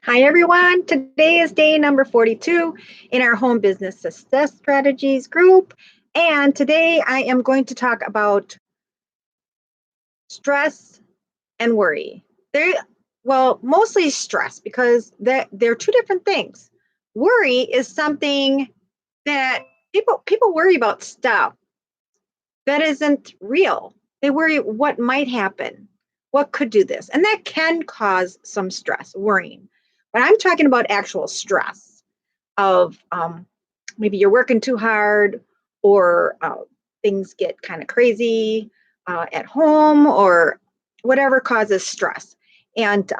Hi, everyone. Today is day number 42 in our home business success strategies group. And today I am going to talk about stress and worry. Mostly stress because they're two different things. Worry is something that people worry about stuff that isn't real. They worry what might happen, what could do this, and that can cause some stress, worrying. But I'm talking about actual stress of maybe you're working too hard or things get kind of crazy at home or whatever causes stress. And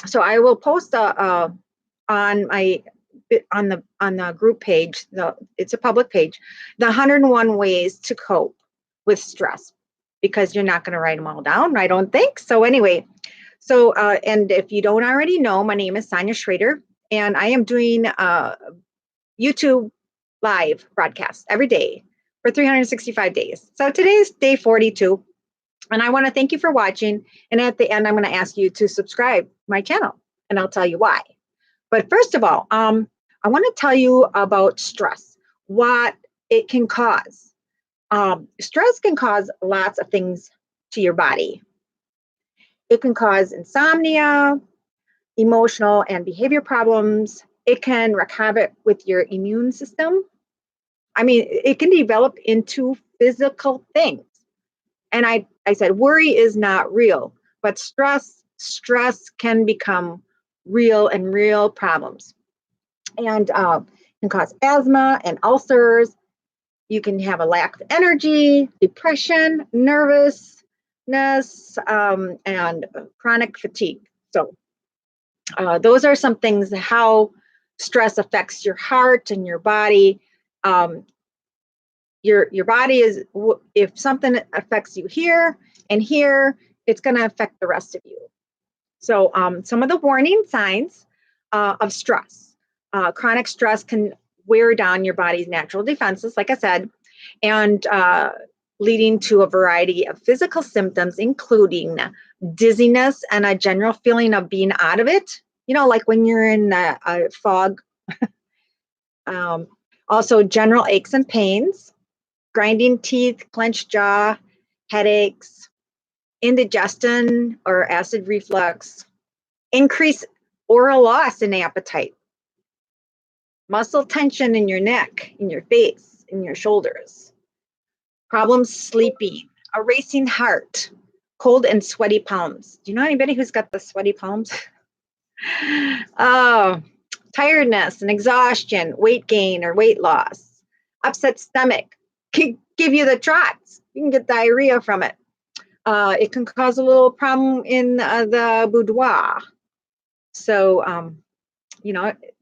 so I will post on my on the group page. It's a public page. The 101 ways to cope with stress, because you're not going to write them all down, I don't think. So anyway, and if you don't already know, my name is Sonia Schrader, and I am doing YouTube live broadcasts every day for 365 days. So today's day 42, and I want to thank you for watching. And at the end, I'm going to ask you to subscribe to my channel, and I'll tell you why. But first of all, I want to tell you about stress, what it can cause. Stress can cause lots of things to your body. It can cause insomnia, emotional and behavior problems. It can wreak havoc with your immune system. I mean, it can develop into physical things. And I said, worry is not real, but stress can become real problems. And can cause asthma and ulcers. You can have a lack of energy, depression, nervousness, and chronic fatigue. So those are some things how stress affects your heart and your body. Your body is, if something affects you here and here, it's going to affect the rest of you. So some of the warning signs of stress. Chronic stress can wear down your body's natural defenses, like I said, and leading to a variety of physical symptoms, including dizziness and a general feeling of being out of it. You know, like when you're in a fog. Also, general aches and pains, grinding teeth, clenched jaw, headaches, indigestion or acid reflux, increased oral loss in appetite, muscle tension in your neck, in your face, in your shoulders, problems sleeping, a racing heart, cold and sweaty palms. Do you know anybody who's got the sweaty palms? Oh, tiredness and exhaustion, weight gain or weight loss, upset stomach, can give you the trots. You can get diarrhea from it. It can cause a little problem in the boudoir. So,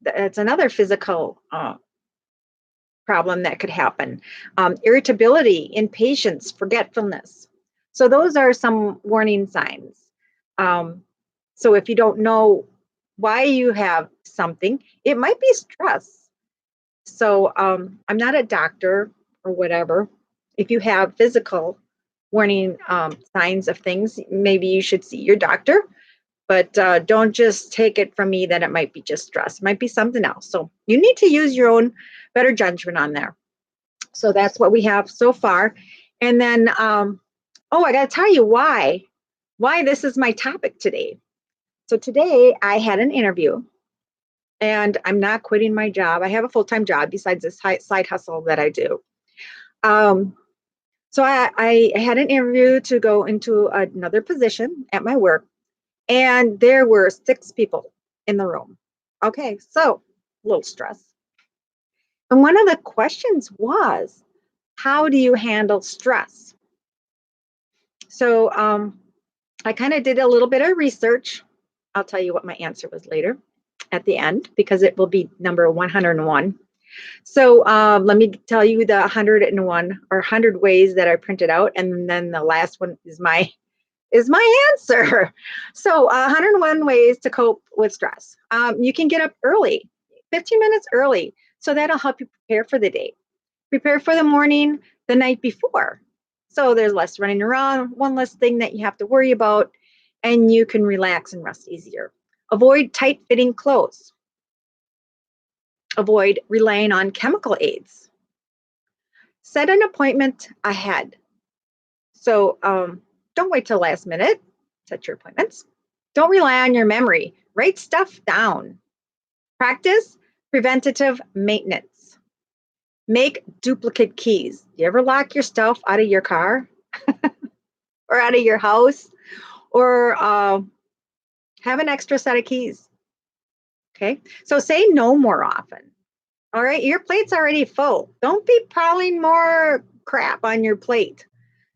it's another physical problem that could happen. Irritability, impatience, forgetfulness. So those are some warning signs. So if you don't know why you have something, it might be stress. So I'm not a doctor or whatever. If you have physical warning signs of things, maybe you should see your doctor. But don't just take it from me that it might be just stress. It might be something else. So you need to use your own better judgment on there. So that's what we have so far. And then, I got to tell you why this is my topic today. So today I had an interview, and I'm not quitting my job. I have a full-time job besides this side hustle that I do. So I had an interview to go into another position at my work, and there were 6 people in the room. Okay, so a little stress. And one of the questions was, how do you handle stress? So I kind of did a little bit of research. I'll tell you what my answer was later at the end, because it will be number 101. So let me tell you the 101 or 100 ways that I printed out, and then the last one is my answer. So 101 ways to cope with stress. You can get up early, 15 minutes early, so that'll help you prepare for the day. Prepare for the morning the night before. So there's less running around, one less thing that you have to worry about, and you can relax and rest easier. Avoid tight-fitting clothes. Avoid relying on chemical aids. Set an appointment ahead. So don't wait till last minute. Set your appointments. Don't rely on your memory. Write stuff down. Practice preventative maintenance. Make duplicate keys. Do you ever lock your stuff out of your car or out of your house? Or have an extra set of keys. Okay, so say no more often. All right, your plate's already full. Don't be piling more crap on your plate.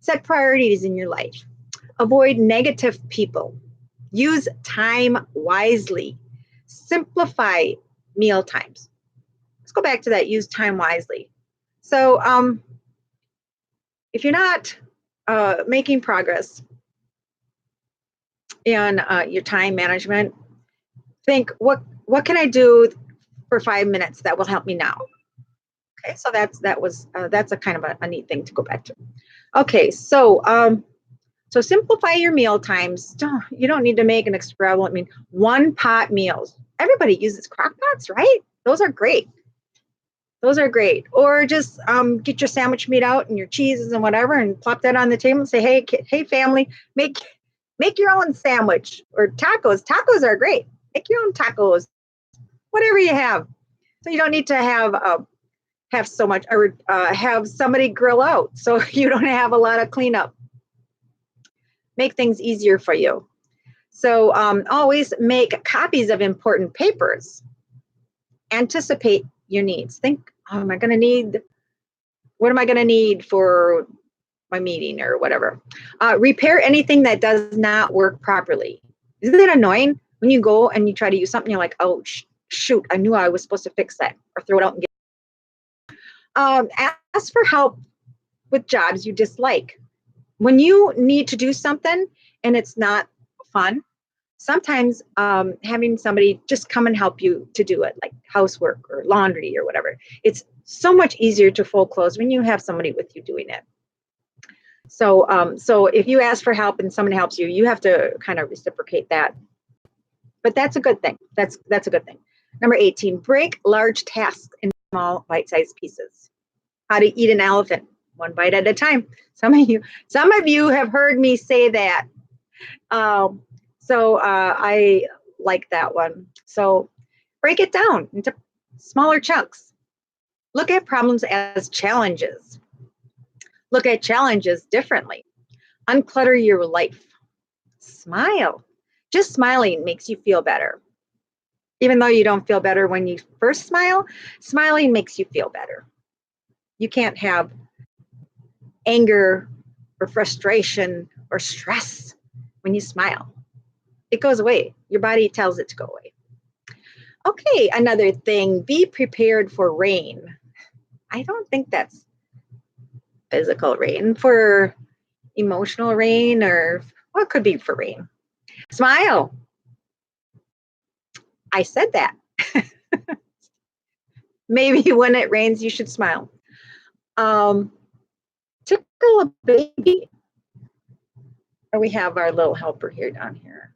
Set priorities in your life. Avoid negative people. Use time wisely. Simplify meal times. Let's go back to that. Use time wisely. So if you're not making progress in your time management, think what can I do for 5 minutes that will help me now? Okay, so that's a kind of a neat thing to go back to. Okay, so simplify your meal times. You don't need to make an extravagant. I mean, one pot meals. Everybody uses crock pots, right? Those are great. Those are great. Or just get your sandwich meat out and your cheeses and whatever, and plop that on the table and say, hey, family, make your own sandwich. Or tacos. Tacos are great. Make your own tacos. Whatever you have. So you don't need to have so much, or have somebody grill out, so you don't have a lot of cleanup. Make things easier for you. So always make copies of important papers. Anticipate your needs. Think, what am I going to need for my meeting or whatever. Repair anything that does not work properly. Isn't that annoying when you go and you try to use something, you're like, oh, shoot, I knew I was supposed to fix that, or throw it out and get ask for help with jobs you dislike. When you need to do something and it's not fun, sometimes having somebody just come and help you to do it, like housework or laundry or whatever, it's so much easier to fold clothes when you have somebody with you doing it. So if you ask for help and someone helps you, you have to kind of reciprocate that. But that's a good thing. That's a good thing. Number 18, break large tasks into small bite-sized pieces. How to eat an elephant, one bite at a time. Some of you have heard me say that. So I like that one. So break it down into smaller chunks. Look at problems as challenges. Look at challenges differently. Unclutter your life. Smile. Just smiling makes you feel better. Even though you don't feel better when you first smile, smiling makes you feel better. You can't have anger or frustration or stress when you smile. It goes away. Your body tells it to go away. Okay, another thing, be prepared for rain. I don't think that's physical rain, for emotional rain, or what could be for rain. Smile. I said that. Maybe when it rains, you should smile. Tickle a baby. Or we have our little helper here down here.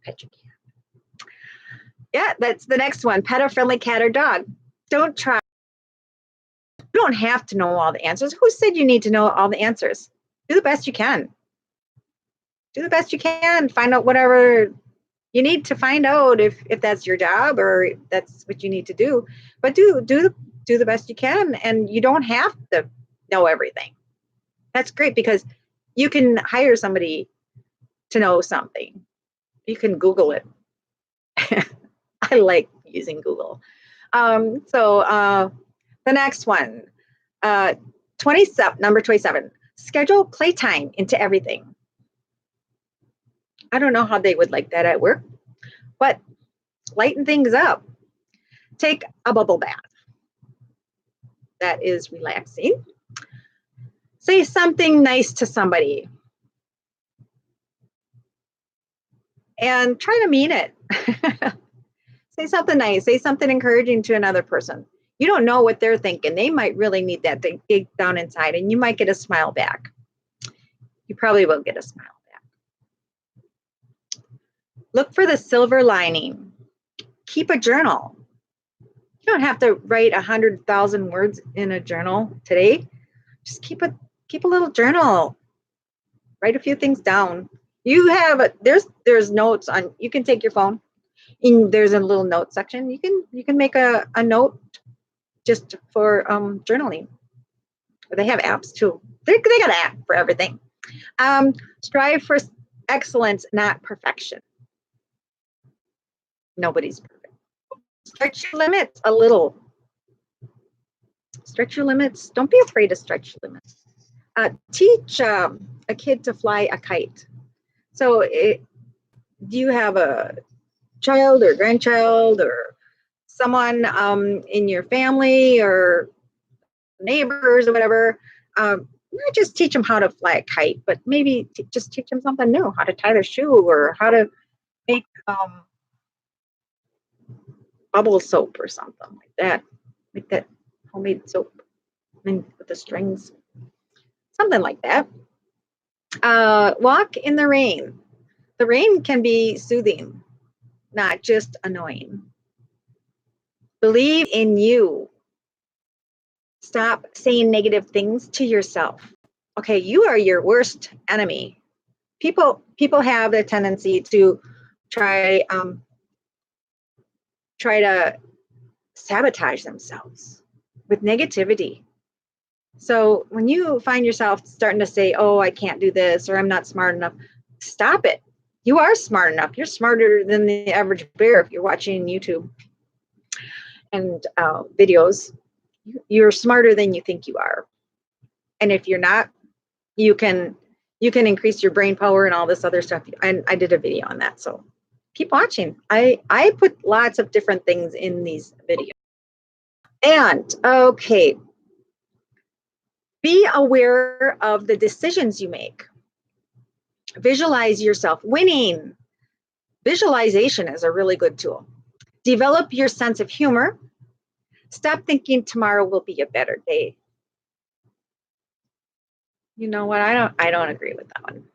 Pet your cat. Yeah, that's the next one. Pet a friendly cat or dog. Don't try. You don't have to know all the answers. Who said you need to know all the answers? Do the best you can. Do the best you can. Find out whatever you need to find out, if that's your job or that's what you need to do. But do the best you can, and you don't have to know everything. That's great, because you can hire somebody to know something. You can Google it. I like using Google. The next one, number 27, schedule playtime into everything. I don't know how they would like that at work, but lighten things up. Take a bubble bath. That is relaxing. Say something nice to somebody. And try to mean it. Say something nice. Say something encouraging to another person. You don't know what they're thinking. They might really need that to dig down inside, and you might get a smile back. You probably will get a smile back. Look for the silver lining. Keep a journal. You don't have to write 100,000 words in a journal today. Just keep a little journal. Write a few things down. You have there's notes on. You can take your phone. There's a little note section. You can make a note just for journaling. They have apps too. They got an app for everything. Strive for excellence, not perfection. Nobody's perfect. Stretch your limits a little. Stretch your limits. Don't be afraid to stretch your limits. Teach a kid to fly a kite. So do you have a child or grandchild or someone in your family or neighbors or whatever? Not just teach them how to fly a kite, but maybe just teach them something new, how to tie their shoe or how to make bubble soap or something like that. Make that homemade soap and with the strings, something like that. Walk in the rain. The rain can be soothing, not just annoying. Believe in you. Stop saying negative things to yourself. Okay, you are your worst enemy. People have the tendency to try to sabotage themselves with negativity. So when you find yourself starting to say, "Oh, I can't do this," or "I'm not smart enough," stop it. You are smart enough. You're smarter than the average bear if you're watching YouTube and videos. You're smarter than you think you are. And if you're not, you can increase your brain power and all this other stuff. And I did a video on that. So keep watching. I put lots of different things in these videos. And okay, be aware of the decisions you make. Visualize yourself winning. Visualization is a really good tool. Develop your sense of humor. Stop thinking tomorrow will be a better day. You know what? I don't agree with that one.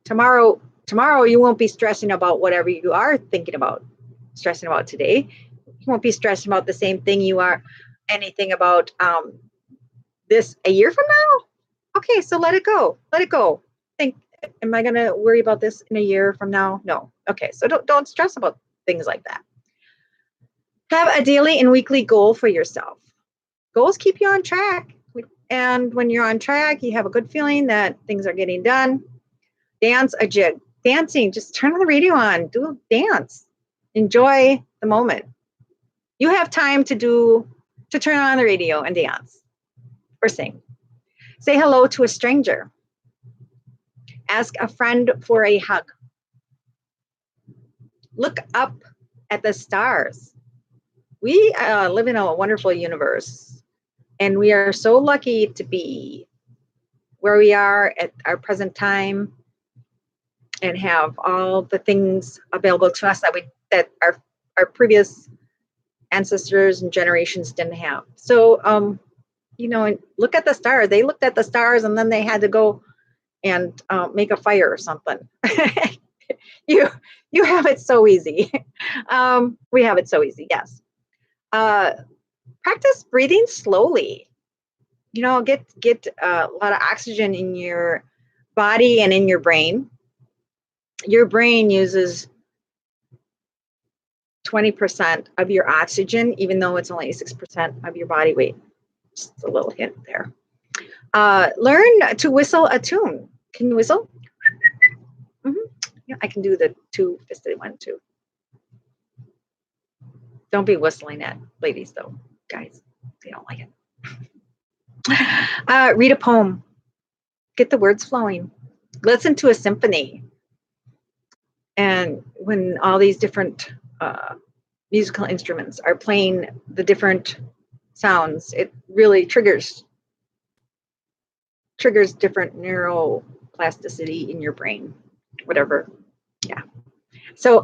Tomorrow you won't be stressing about whatever you are thinking about, stressing about today. You won't be stressing about the same thing you are anything about this a year from now. Okay, so let it go. Let it go. Think, am I going to worry about this in a year from now? No. Okay, so don't stress about things like that. Have a daily and weekly goal for yourself. Goals keep you on track. And when you're on track, you have a good feeling that things are getting done. Dance a jig. Dancing, just turn the radio on, do a dance. Enjoy the moment. You have time to turn on the radio and dance or sing. Say hello to a stranger. Ask a friend for a hug. Look up at the stars. We live in a wonderful universe, and we are so lucky to be where we are at our present time and have all the things available to us that our previous ancestors and generations didn't have. So, look at the stars. They looked at the stars and then they had to go and make a fire or something. You have it so easy. We have it so easy. Yes. Practice breathing slowly. Get a lot of oxygen in your body and in your brain. Your brain uses 20% of your oxygen, even though it's only 6% of your body weight. Just a little hint there. Learn to whistle a tune. Can you whistle? Mm-hmm. Yeah, I can do the two-fisted one too. Don't be whistling at ladies though, guys. They don't like it. Read a poem. Get the words flowing. Listen to a symphony. And when all these different musical instruments are playing the different sounds, it really triggers different neuroplasticity in your brain, whatever. Yeah. So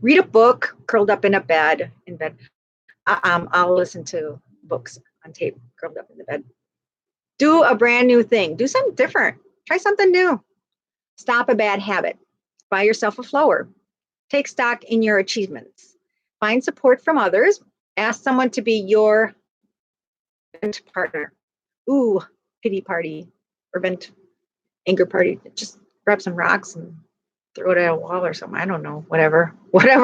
read a book curled up in bed. I'll listen to books on tape curled up in the bed. Do a brand new thing. Do something different. Try something new. Stop a bad habit. Buy yourself a flower. Take stock in your achievements. Find support from others. Ask someone to be your vent partner. Ooh, pity party or vent anger party. Just grab some rocks and throw it at a wall or something. I don't know, whatever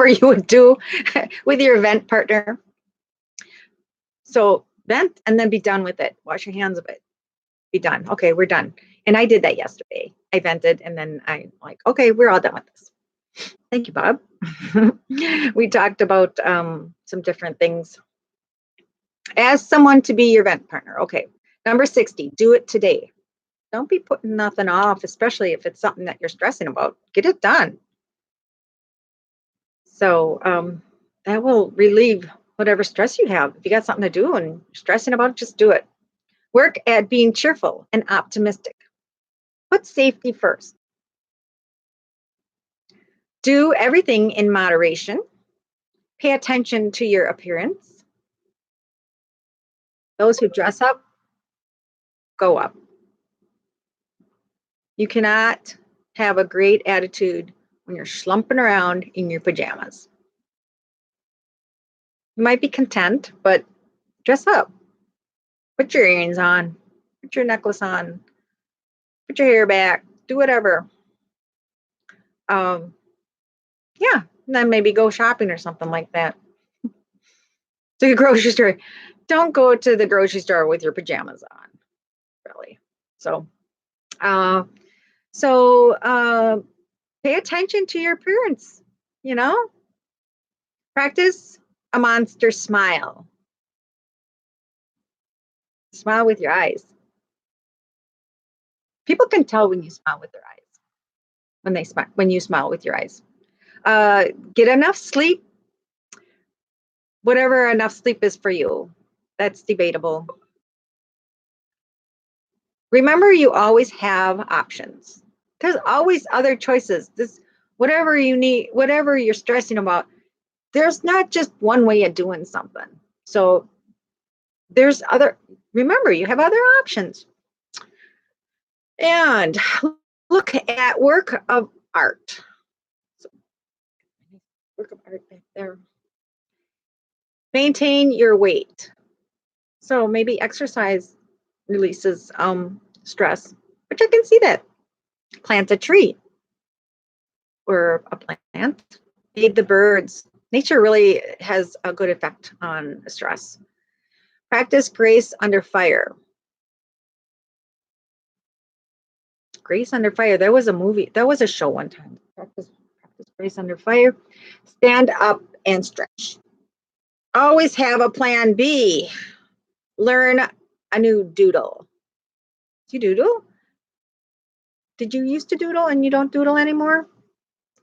you would do with your vent partner. So vent and then be done with it. Wash your hands of it. Be done. Okay, we're done. And I did that yesterday. I vented and then I'm like, okay, we're all done with this. Thank you, Bob. We talked about some different things. Ask someone to be your vent partner. Okay. Number 60, do it today. Don't be putting nothing off, especially if it's something that you're stressing about. Get it done. So that will relieve whatever stress you have. If you got something to do and you're stressing about it, just do it. Work at being cheerful and optimistic. Put safety first. Do everything in moderation. Pay attention to your appearance. Those who dress up, go up. You cannot have a great attitude when you're slumping around in your pajamas. You might be content, but dress up. Put your earrings on. Put your necklace on. Put your hair back. Do whatever. Yeah, and then maybe go shopping or something like that. To the grocery store. Don't go to the grocery store with your pajamas on, really. So pay attention to your appearance, you know? Practice a monster smile. Smile with your eyes. People can tell when you smile with their eyes, when you smile with your eyes. Get enough sleep, whatever enough sleep is for you. That's debatable. Remember, you always have options. There's always other choices. Whatever you need, whatever you're stressing about, there's not just one way of doing something. So remember, you have other options. And look at work of art. So, work of art back there. Maintain your weight. So maybe exercise releases stress, which I can see that. Plant a tree or a plant. Feed the birds. Nature really has a good effect on stress. Practice grace under fire. Grace under fire. There was a show one time. Practice grace under fire. Stand up and stretch. Always have a plan B. Learn a new doodle. Do you doodle? Did you used to doodle and you don't doodle anymore?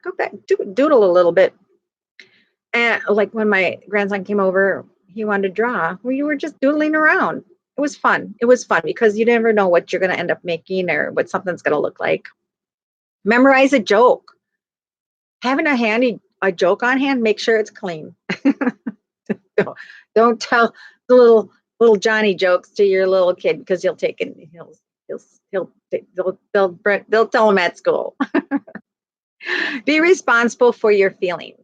Go back, doodle a little bit. And like when my grandson came over, he wanted to draw. We were just doodling around. It was fun. It was fun because you never know what you're going to end up making or what something's going to look like. Memorize a joke. Having a joke on hand, make sure it's clean. Don't tell the little Johnny jokes to your little kid because he'll take it. They'll tell him at school. Be responsible for your feelings.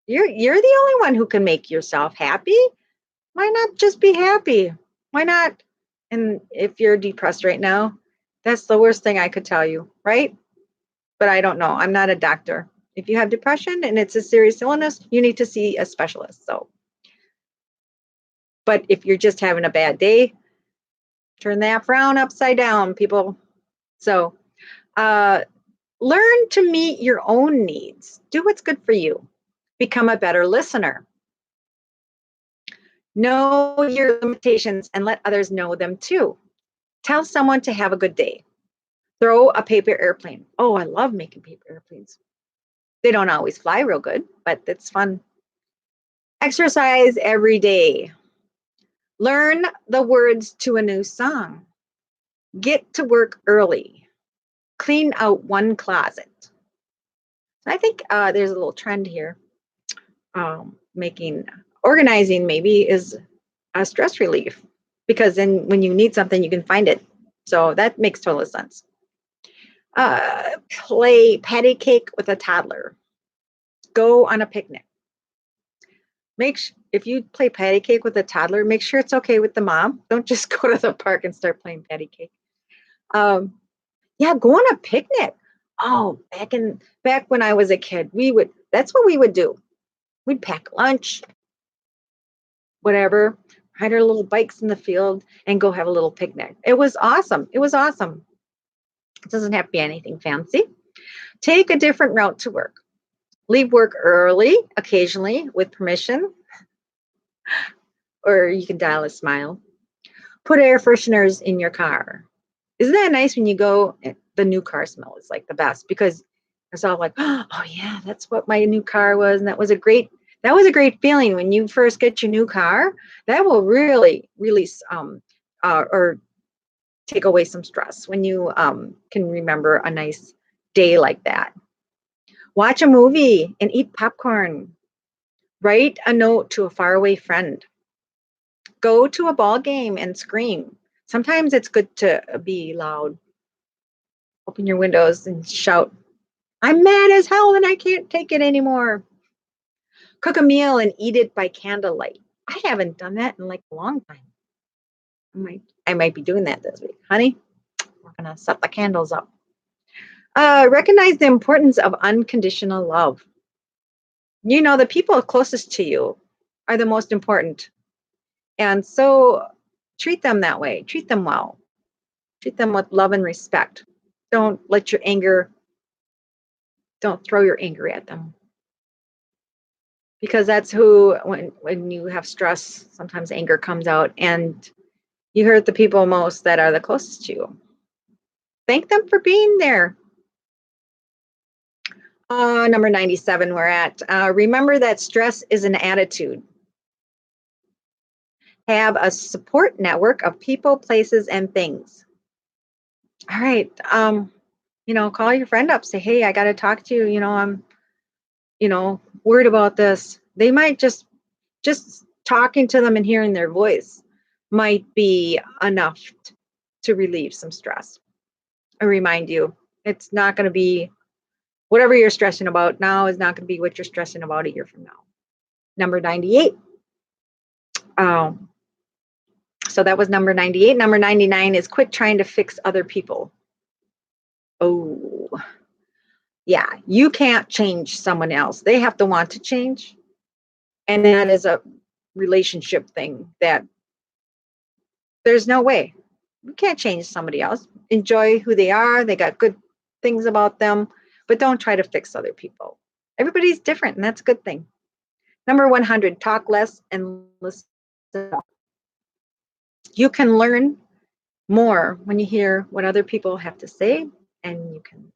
You're the only one who can make yourself happy. Why not just be happy? Why not? And if you're depressed right now, that's the worst thing I could tell you, right? But I don't know. I'm not a doctor. If you have depression and it's a serious illness, you need to see a specialist. But if you're just having a bad day, turn that frown upside down, people. So learn to meet your own needs. Do what's good for you. Become a better listener. Know your limitations and let others know them too. Tell someone to have a good day. Throw a paper airplane. Oh, I love making paper airplanes. They don't always fly real good, but it's fun. Exercise every day. Learn the words to a new song. Get to work early. Clean out one closet. I think there's a little trend here. Organizing maybe is a stress relief because then when you need something, you can find it. So that makes total sense. Play patty cake with a toddler. Go on a picnic. If you play patty cake with a toddler, make sure it's okay with the mom. Don't just go to the park and start playing patty cake. Yeah, go on a picnic. Oh, back when I was a kid, that's what we would do. We'd pack lunch, whatever, ride our little bikes in the field and go have a little picnic. It was awesome. It was awesome. It doesn't have to be anything fancy. Take a different route to work. Leave work early, occasionally, with permission, or you can dial a smile. Put air fresheners in your car. Isn't that nice when you go? The new car smell is like the best because it's all like, oh yeah, that's what my new car was, and that was a great feeling when you first get your new car. That will really release or take away some stress when you can remember a nice day like that. Watch a movie and eat popcorn. Write a note to a faraway friend. Go to a ball game and scream. Sometimes it's good to be loud. Open your windows and shout, I'm mad as hell and I can't take it anymore. Cook a meal and eat it by candlelight. I haven't done that in like a long time. I might be doing that this week. Honey, we're going to set the candles up. Recognize the importance of unconditional love. You know, the people closest to you are the most important. And so treat them that way. Treat them well. Treat them with love and respect. Don't throw your anger at them. Because that's when you have stress, sometimes anger comes out and you hurt the people most that are the closest to you. Thank them for being there. Number 97, we're at. Remember that stress is an attitude. Have a support network of people, places, and things. All right. Call your friend up. Say, hey, I got to talk to you. I'm, worried about this. They might just talking to them and hearing their voice might be enough to relieve some stress. I remind you, it's not going to be whatever you're stressing about now is not going to be what you're stressing about a year from now. Number 98. So that was number 98. Number 99 is quit trying to fix other people. Oh, yeah, you can't change someone else. They have to want to change. And that is a relationship thing that there's no way. You can't change somebody else. Enjoy who they are. They got good things about them, but don't try to fix other people. Everybody's different, and that's a good thing. Number 100, talk less and listen more. You can learn more when you hear what other people have to say, and you can,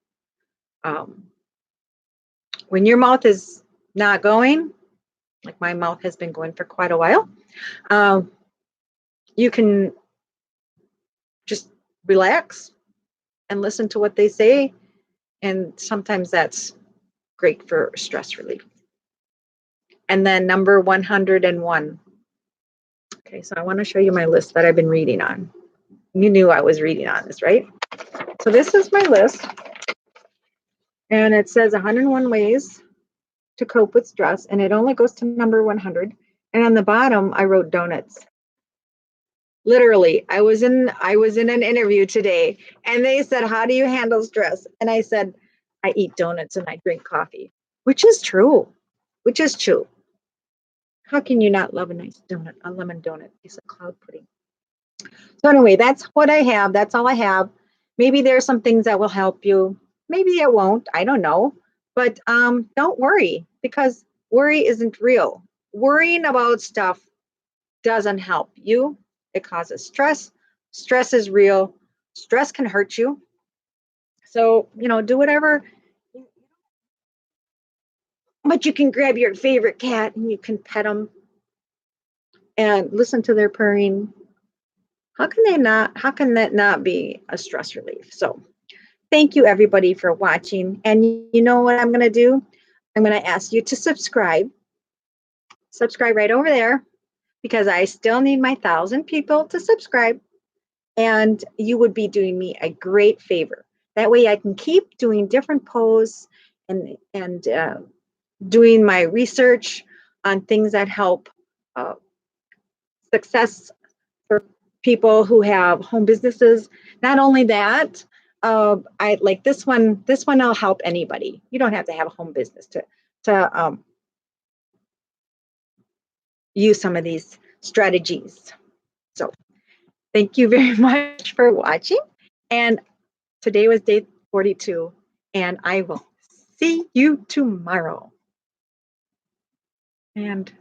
when your mouth is not going, like my mouth has been going for quite a while, you can just relax and listen to what they say. And sometimes that's great for stress relief. And then number 101. Okay, so I want to show you my list that I've been reading on. You knew I was reading on this, right? So this is my list. And it says 101 ways to cope with stress. And it only goes to number 100. And on the bottom, I wrote donuts. Literally, I was in an interview today and they said, how do you handle stress? And I said, I eat donuts and I drink coffee, which is true. How can you not love a nice donut, a lemon donut, piece of cloud pudding? So anyway, that's what I have. That's all I have. Maybe there are some things that will help you. Maybe it won't. I don't know. But don't worry because worry isn't real. Worrying about stuff doesn't help you. It causes stress. Stress is real. Stress can hurt you. So, do whatever. But you can grab your favorite cat and you can pet them and listen to their purring. How can that not be a stress relief? So thank you everybody for watching. And you know what I'm going to do? I'm going to ask you to subscribe. Subscribe right over there because I still need my 1,000 people to subscribe. And you would be doing me a great favor. That way I can keep doing different posts and doing my research on things that help uh, success for people who have home businesses. Not only that, I like this one. This one will help anybody. You don't have to have a home business to use some of these strategies. So thank you very much for watching. And today was day 42, and I will see you tomorrow. And